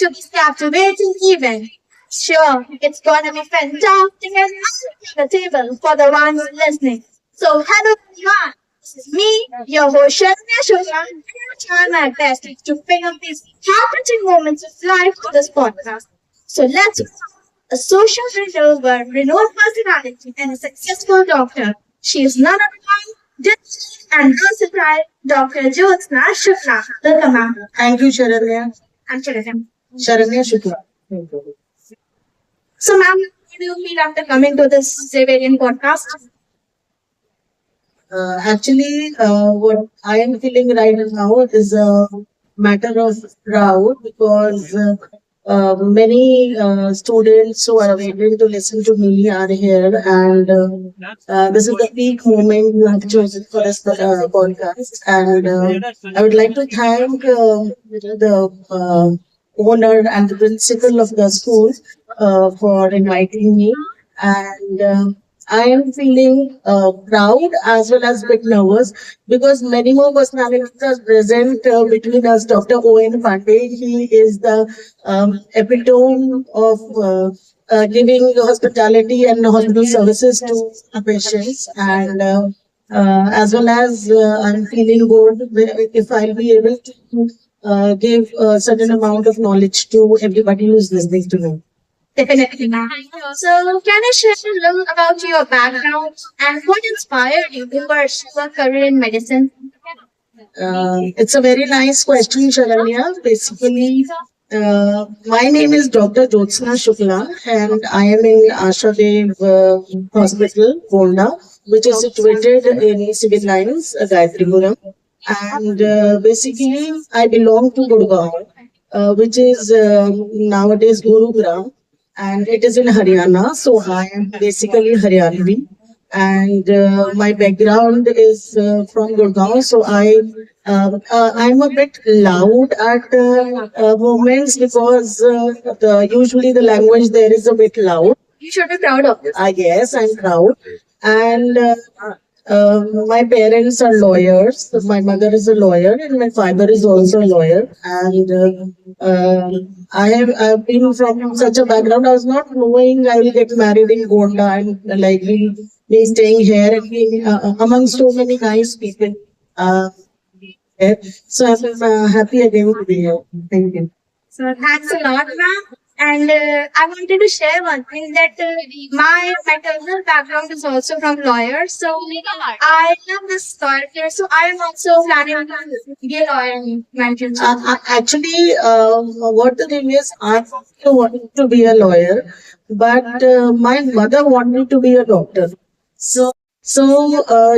to this captivating event. Sure, it's gonna be fantastic and the table for the ones listening. So, hello everyone. This is me, your host Sharanya Shukla, and I'm trying my best to bring up these heart-touching moments of life to this podcast. So, let's a social reservoir, renowned personality, and a successful doctor. She is none other than diligent and versatile Dr. Jyotsna Shukla. Welcome, ma'am. Thank you, Sharanya. I'm Sharatham. Sharanya Shukla. So, ma'am, how do you feel after coming to this Zavarian podcast? What I am feeling right now is a matter of proud because many students who are waiting to listen to me are here, and this is the peak moment you have chosen for this podcast. And I would like to thank the owner and the principal of the school for inviting me. And I am feeling proud as well as a bit nervous because many more personalities are present between us. Dr. O.N. Pandey, he is the epitome of giving hospitality and hospital services to our patients. And as well as I'm feeling good if I'll be able to give a certain amount of knowledge to everybody who's listening to me. Definitely, ma'am. So, can you share a little about your background and what inspired you to pursue a career in medicine? It's a very nice question, Sharanya. Basically, my name is Dr. Jyotsna Shukla, and I am in Ashadev Hospital, Gonda, which is situated in Civil Lines, Gayatripuram. And basically, I belong to Gurgaon, which is nowadays Gurugram, and it is in Haryana. So I am basically Haryanvi, and my background is from Gurgaon. So I'm a bit loud at moments because usually the language there is a bit loud. You should be proud of this. I guess I'm proud. And my parents are lawyers. My mother is a lawyer, and my father is also a lawyer. And I've been from such a background. I was not knowing I will get married in Gonda and like we'll be staying here and being among so many nice people. Uh, here. So I'm happy again to be here. Thank you. So, thanks a lot, ma'am. And I wanted to share one thing that my maternal background is also from lawyer. So I love this lawyer career. So I am also planning to be a lawyer in my future. What the thing is, I also wanted to be a lawyer, but my mother wanted to be a doctor. So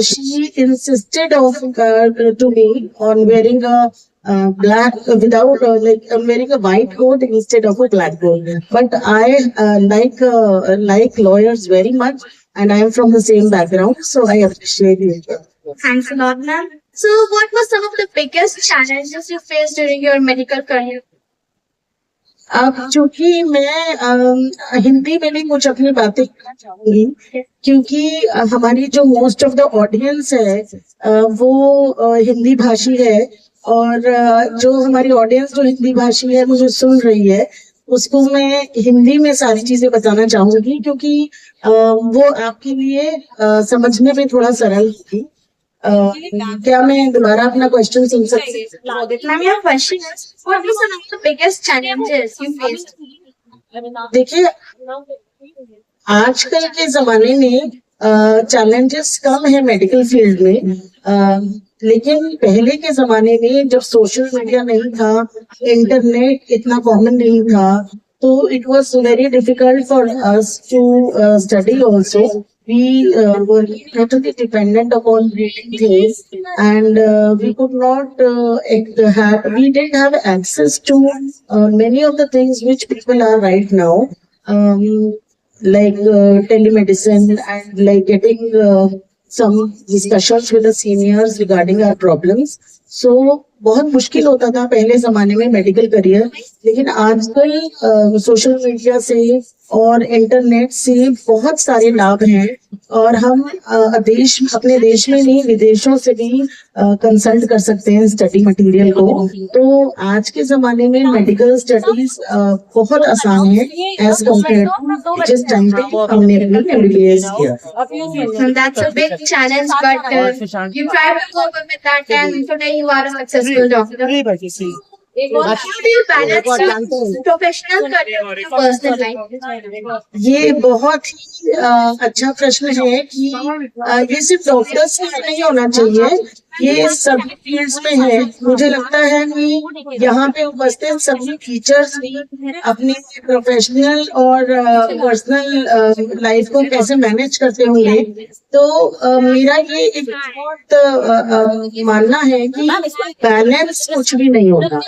she insisted to me on wearing a black without I'm wearing a white coat instead of a black coat. But I like lawyers very much, and I am from the same background, so I appreciate it. Thanks a lot, ma'am. So, what were some of the biggest challenges you faced during your medical career? अब चूंकि मैं हिंदी में भी कुछ अपनी बातें करना चाहूंगी क्योंकि हमारी जो मोस्ट ऑफ द ऑडियंस है वो हिंदी भाषी है और जो हमारी ऑडियंस जो हिंदी भाषी है मुझे सुन रही है उसको मैं हिंदी में सारी चीजें बताना चाहूंगी क्योंकि वो आपके लिए समझने में थोड़ा सरल होगी क्या मैं दोबारा अपना क्वेश्चन सुन सकती हूँ? Ma'am, your question is, what were some of the biggest challenges you faced? देखिए आजकल के जमाने में चैलेंजेस कम है मेडिकल फील्ड में लेकिन पहले के जमाने में जब सोशल मीडिया नहीं था इंटरनेट इतना कॉमन नहीं था तो it was very difficult for us to study also we were totally dependent upon reading things and we could not we didn't have access to many of the things which people are right now like telemedicine and like getting some discussions with the seniors regarding our problems. So बहुत मुश्किल होता था पहले जमाने में medical career लेकिन आजकल social media से और इंटरनेट से बहुत सारे लाभ हैं और हम अपने देश में नहीं विदेशों से भी कंसल्ट कर सकते हैं स्टडी मटेरियल को। तो आज के जमाने में मेडिकल स्टडीज बहुत आसान है एज कम्पेयर टू जिस टाइम पे हमने अपनी MBBS किया। So that's a big challenge, but you tried to cope up with that, and today you are a successful doctor. How do you balance professional career with personal life? ये बहुत ही अच्छा प्रश्न है कि ये सिर्फ डॉक्टर्स के लिए नहीं होना चाहिए, ये सभी फील्ड्स में है। मुझे लगता है कि यहाँ पे उपस्थित सभी टीचर्स भी अपनी प्रोफेशनल और पर्सनल लाइफ को कैसे मैनेज करते होंगे। तो मेरा ये एक बहुत मानना है कि बैलेंस कुछ भी नहीं होता,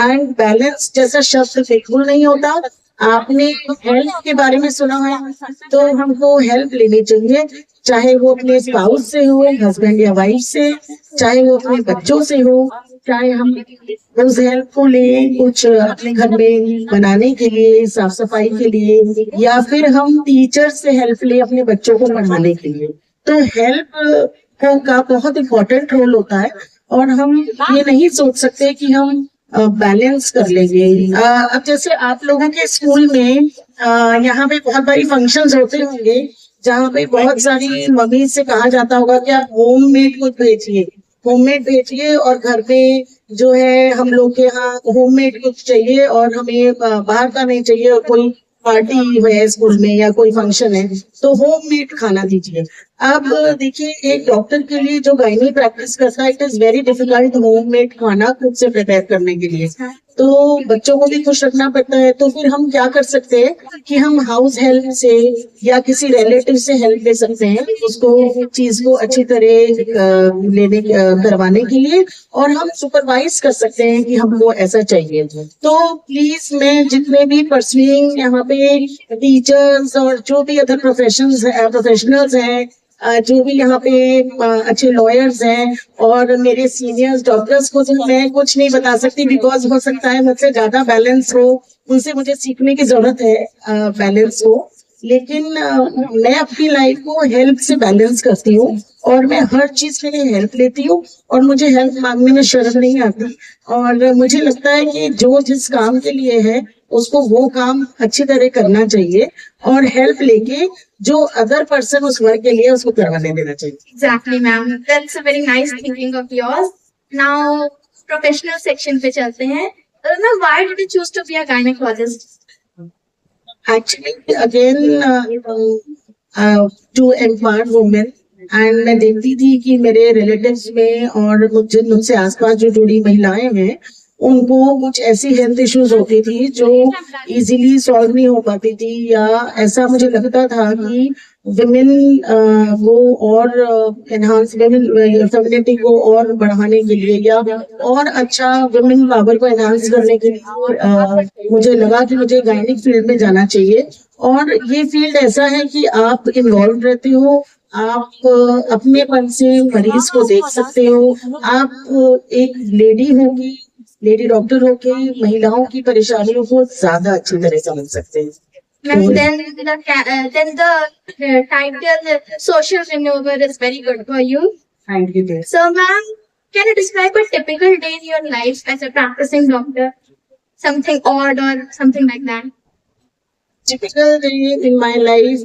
एंड बैलेंस जैसा शब्द बिल्कुल नहीं होता। आपने हेल्प के बारे में सुना है, तो हमको हेल्प लेनी चाहिए, चाहे वो अपने स्पाउस से हो, हस्बैंड या वाइफ से, चाहे वो अपने बच्चों से हो, चाहे हम उस हेल्प को लें कुछ अपने घर में बनाने के लिए, साफ सफाई के लिए, या फिर हम टीचर से हेल्प लें अपने बच्चों को पढ़ाने के लिए। तो हेल्प का बहुत इम्पोर्टेंट रोल होता है और हम ये नहीं सोच सकते कि हम बैलेंस कर लेंगे। अब जैसे आप लोगों के स्कूल में यहाँ पे बहुत बारी फंक्शंस होते होंगे जहाँ पे बहुत सारी मम्मी से कहा जाता होगा कि आप होममेड कुछ भेजिए और घर पे जो है हम लोग के यहाँ होममेड कुछ चाहिए और हमें बाहर का नहीं चाहिए, और कोई पार्टी है स्कूल में या कोई फंक्शन है तो होममेड खाना दीजिए। अब देखिए, एक डॉक्टर के लिए जो गायनी प्रैक्टिस करता है, it is very difficult homemade खाना खुद से प्रिपेयर करने के लिए। तो बच्चों को भी खुश रखना पड़ता है। तो फिर हम क्या कर सकते हैं कि हम हाउस हेल्प से या किसी रिलेटिव से हेल्प ले सकते हैं उसको चीज को अच्छी तरह करवाने के लिए, और हम सुपरवाइज कर सकते हैं कि हमको ऐसा चाहिए। तो प्लीज, मैं जितने भी परस्यूइंग यहाँ पे टीचर्स और जो भी अदर प्रोफेशनल्स हैं, जो भी यहाँ पे अच्छे लॉयर्स हैं और मेरे सीनियर्स डॉक्टर्स को तो मैं कुछ नहीं बता सकती, बिकॉज हो सकता है मुझसे ज्यादा बैलेंस हो, उनसे मुझे सीखने की जरूरत है बैलेंस हो। लेकिन मैं अपनी लाइफ को हेल्प से बैलेंस करती हूँ और मैं हर चीज के लिए हेल्प लेती हूँ और मुझे हेल्प मांगने में शर्म नहीं आती। और मुझे लगता है कि जो जिस काम के लिए है उसको वो काम अच्छी तरह करना चाहिए और हेल्प लेके जो अदर पर्सन उस वर्क के लिए उसको करवाने देना चाहिए। Exactly, ma'am. That's a very nice thinking of yours. Now, professional section पे चलते हैं. Now, why did you choose to be a gynecologist? Actually, again, to empower women, and मैं देखती थी कि मेरे रिलेटिव्स में और मुझसे आसपास जो जुड़ी महिलाएं हैं उनको कुछ ऐसी हेल्थ इश्यूज होती थी जो इजीली सॉल्व नहीं हो पाती थी, या ऐसा मुझे लगता था कि विमेन को और एनहांस फेमिनिटी को और बढ़ाने के लिए या और अच्छा विमेन पावर को एनहांस करने के लिए मुझे लगा कि मुझे गायनिक फील्ड में जाना चाहिए। और ये फील्ड ऐसा है कि आप इन्वॉल्व रहते हो, आप अपनेपन से मरीज को देख सकते हो, आप एक लेडी डॉक्टर होके महिलाओं की परेशानियों को ज्यादा अच्छी तरह समझ सकते हैं। Then the title social remover is very good for you. Thank you, dear. So, ma'am, can you describe a typical day in your life as a practicing doctor? Something odd or something like that? Typical day in my life,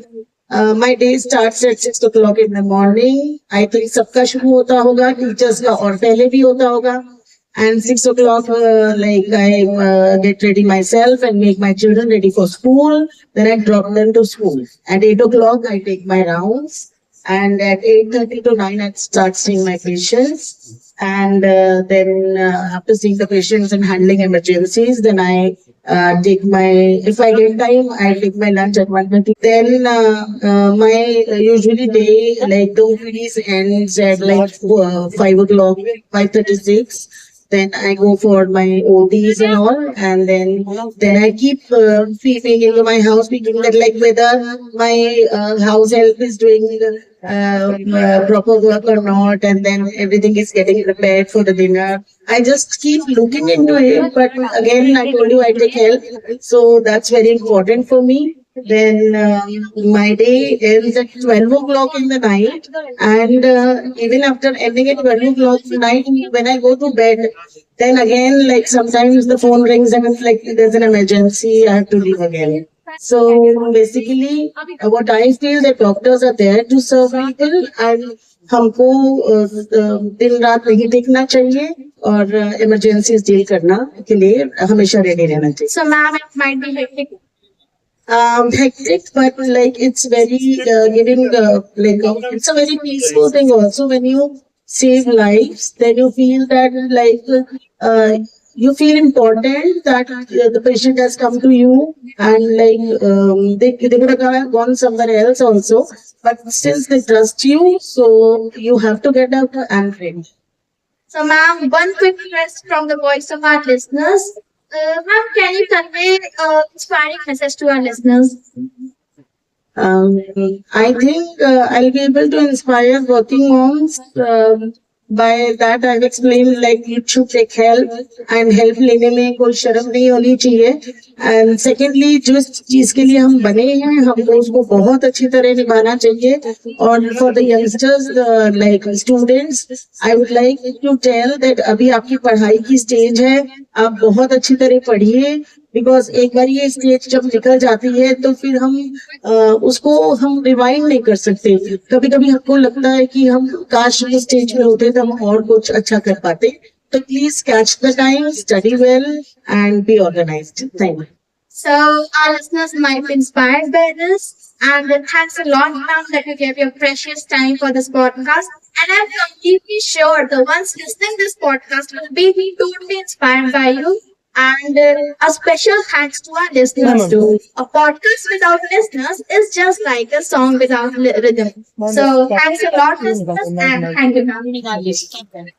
my day starts at 6 o'clock in the morning. I think सबका शुरू होता होगा, teachers का और पहले भी होता होगा. And 6 o'clock, I get ready myself and make my children ready for school. Then I drop them to school. At 8 o'clock, I take my rounds. And at 8:30 to 9, I start seeing my patients. And then after seeing the patients and handling emergencies, then I take my, if I get time, I take my lunch at 1:30. Then my usually day, like the OPDs ends at like 5 o'clock, 5:36. Then I go for my OTs and all, and then I keep peeping into my house, peeping that like whether my house help is doing proper work or not, and then everything is getting prepared for the dinner. I just keep looking into it, but again, I told you I take help, so that's very important for me. Then my day ends at 12 o'clock in the night, and even after ending at 12 o'clock at night, when I go to bed, then again, like sometimes the phone rings and it's like there's an emergency, I have to leave again. So basically, what I feel that doctors are there to serve people, and हमको दिन रात नहीं देखना चाहिए और emergencies deal करना के लिए हमेशा रेडी रहना चाहिए. So, ma'am, it might be hectic. Hectic, but like it's very giving it's a very peaceful thing also when you save lives. Then you feel that you feel important that the patient has come to you, and they would have gone somewhere else also, but since they trust you, so you have to get up and train. So, ma'am, one quick request from the voice of our listeners. Ma'am, can you convey inspiring message to our listeners? I think I'll be able to inspire working moms. By that, I've explained like you should take help, and help लेने में कोई शर्म नहीं होनी चाहिए. And secondly, जिस चीज के लिए हम बने हैं, हमको उसको बहुत अच्छी तरह निभाना चाहिए. और for the youngsters, like students, I would like to tell that अभी आपकी पढ़ाई की स्टेज है, आप बहुत अच्छी तरह पढ़िए. बिकॉज एक बार ये स्टेज जब निकल जाती है तो फिर हम उसको हम रिवाइंड नहीं कर सकते. कभी कभी हमको लगता है कि हम काश वो स्टेज में होते तो हम और कुछ अच्छा कर पाते. तो please catch the time, study well and be organised. Thank you. So, our listeners might be inspired by this. And thanks a lot, ma'am, that you gave your precious time for this podcast. And I'm completely sure the ones listening this podcast will be totally inspired by you. And a special thanks to our listeners too. A podcast without listeners is just like a song without rhythm. So thanks a lot, listeners, and thank you, ma'am.